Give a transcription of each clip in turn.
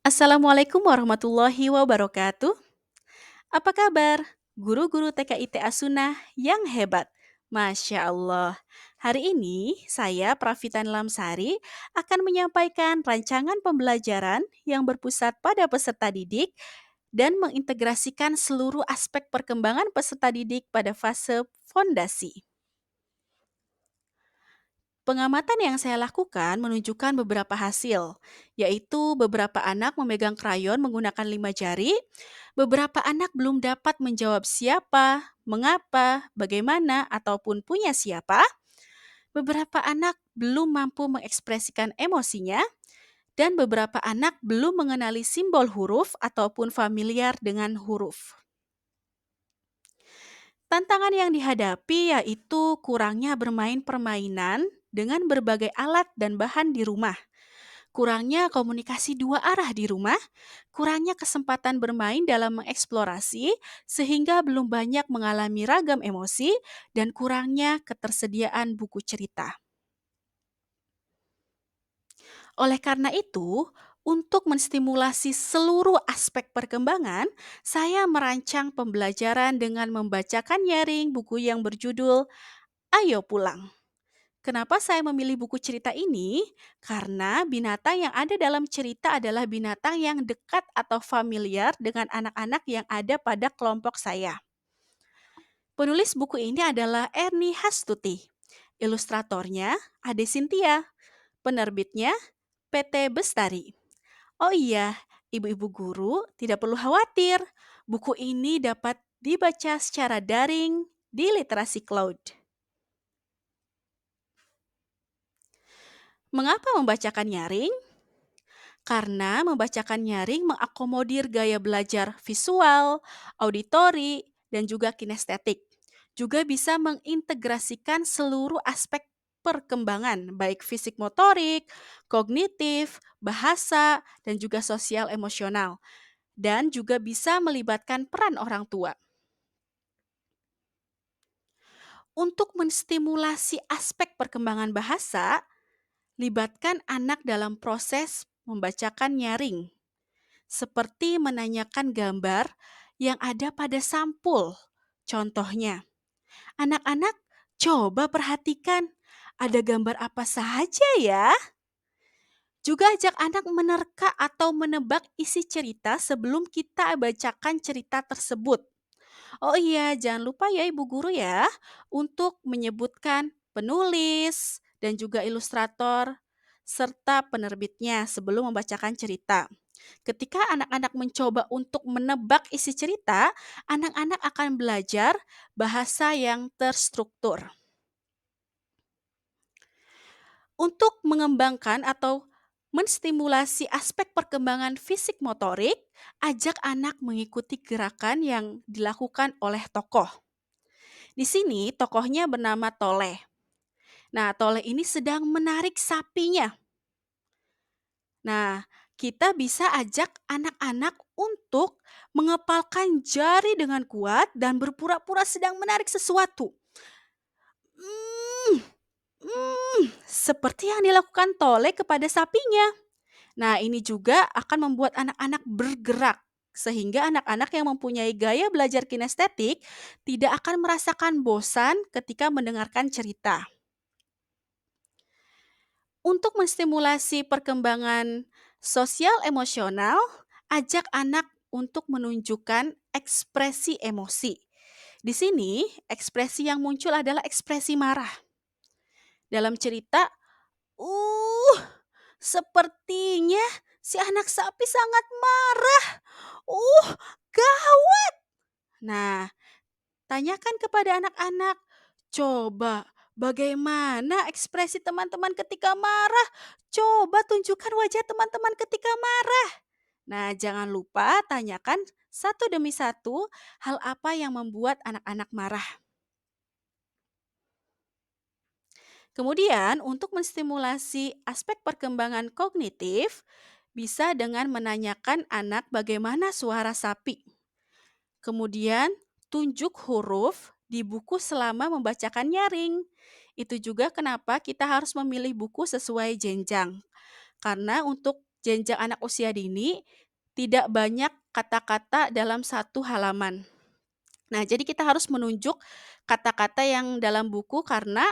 Assalamualaikum warahmatullahi wabarakatuh. Apa kabar? Guru-guru TKI TA Sunnah yang hebat. Masya Allah. Hari ini saya Pravitan Lamsari akan menyampaikan rancangan pembelajaran yang berpusat pada peserta didik dan mengintegrasikan seluruh aspek perkembangan peserta didik pada fase fondasi. Pengamatan yang saya lakukan menunjukkan beberapa hasil, yaitu beberapa anak memegang krayon menggunakan 5 jari, beberapa anak belum dapat menjawab siapa, mengapa, bagaimana, ataupun punya siapa, beberapa anak belum mampu mengekspresikan emosinya, dan beberapa anak belum mengenali simbol huruf ataupun familiar dengan huruf. Tantangan yang dihadapi yaitu kurangnya bermain permainan dengan berbagai alat dan bahan di rumah, kurangnya komunikasi dua arah di rumah, kurangnya kesempatan bermain dalam mengeksplorasi sehingga belum banyak mengalami ragam emosi, dan kurangnya ketersediaan buku cerita. Oleh karena itu, untuk menstimulasi seluruh aspek perkembangan, saya merancang pembelajaran dengan membacakan nyaring buku yang berjudul Ayo Pulang. Kenapa saya memilih buku cerita ini? Karena binatang yang ada dalam cerita adalah binatang yang dekat atau familiar dengan anak-anak yang ada pada kelompok saya. Penulis buku ini adalah Ernie Hastuti. Ilustratornya Ade Sintia. Penerbitnya PT Bestari. Oh iya, ibu-ibu guru tidak perlu khawatir. Buku ini dapat dibaca secara daring di Literasi Cloud. Mengapa membacakan nyaring? Karena membacakan nyaring mengakomodir gaya belajar visual, auditori, dan juga kinestetik. Juga bisa mengintegrasikan seluruh aspek perkembangan, baik fisik motorik, kognitif, bahasa, dan juga sosial emosional. Dan juga bisa melibatkan peran orang tua. Untuk menstimulasi aspek perkembangan bahasa, libatkan anak dalam proses membacakan nyaring, seperti menanyakan gambar yang ada pada sampul. Contohnya, anak-anak coba perhatikan ada gambar apa saja ya. Juga ajak anak menerka atau menebak isi cerita sebelum kita bacakan cerita tersebut. Oh iya, jangan lupa ya Ibu Guru ya, untuk menyebutkan penulis dan juga ilustrator serta penerbitnya sebelum membacakan cerita. Ketika anak-anak mencoba untuk menebak isi cerita, anak-anak akan belajar bahasa yang terstruktur. Untuk mengembangkan atau menstimulasi aspek perkembangan fisik motorik, ajak anak mengikuti gerakan yang dilakukan oleh tokoh. Di sini tokohnya bernama Toleh. Nah, Toleh ini sedang menarik sapinya. Nah, kita bisa ajak anak-anak untuk mengepalkan jari dengan kuat dan berpura-pura sedang menarik sesuatu. Hmm, seperti yang dilakukan Toleh kepada sapinya. Nah, ini juga akan membuat anak-anak bergerak, sehingga anak-anak yang mempunyai gaya belajar kinestetik tidak akan merasakan bosan ketika mendengarkan cerita. Untuk menstimulasi perkembangan sosial emosional, ajak anak untuk menunjukkan ekspresi emosi. Di sini, ekspresi yang muncul adalah ekspresi marah. Dalam cerita, uh, sepertinya si anak sapi sangat marah. Uh, gawat. Nah, tanyakan kepada anak-anak, coba bagaimana ekspresi teman-teman ketika marah? Coba tunjukkan wajah teman-teman ketika marah. Nah, jangan lupa tanyakan satu demi satu hal apa yang membuat anak-anak marah. Kemudian, untuk menstimulasi aspek perkembangan kognitif, bisa dengan menanyakan anak bagaimana suara sapi. Kemudian, tunjuk huruf di buku selama membacakan nyaring. Itu juga kenapa kita harus memilih buku sesuai jenjang. Karena untuk jenjang anak usia dini tidak banyak kata-kata dalam satu halaman. Nah, jadi kita harus menunjuk kata-kata yang dalam buku karena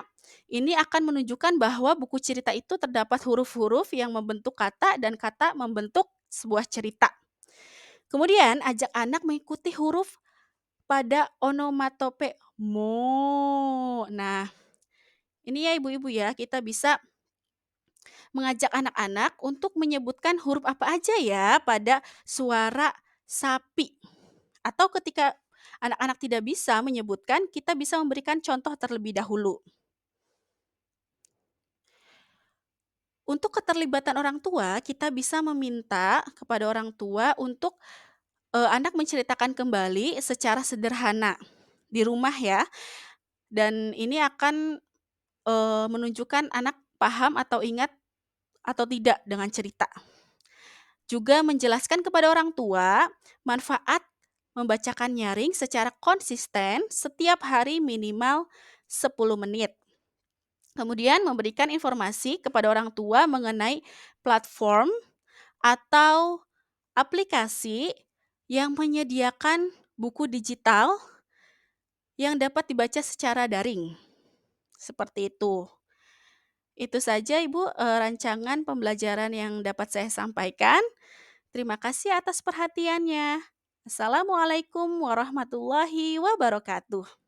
ini akan menunjukkan bahwa buku cerita itu terdapat huruf-huruf yang membentuk kata dan kata membentuk sebuah cerita. Kemudian ajak anak mengikuti huruf pada onomatope mo. Nah, ini ya ibu-ibu ya, kita bisa mengajak anak-anak untuk menyebutkan huruf apa aja ya pada suara sapi. Atau ketika anak-anak tidak bisa menyebutkan, kita bisa memberikan contoh terlebih dahulu. Untuk keterlibatan orang tua, kita bisa meminta kepada orang tua untuk, anak menceritakan kembali secara sederhana di rumah ya, dan ini akan, menunjukkan anak paham atau ingat atau tidak dengan cerita. Juga menjelaskan kepada orang tua manfaat membacakan nyaring secara konsisten setiap hari minimal 10 menit. Kemudian memberikan informasi kepada orang tua mengenai platform atau aplikasi yang menyediakan buku digital yang dapat dibaca secara daring. Seperti itu. Itu saja Ibu, rancangan pembelajaran yang dapat saya sampaikan. Terima kasih atas perhatiannya. Assalamualaikum warahmatullahi wabarakatuh.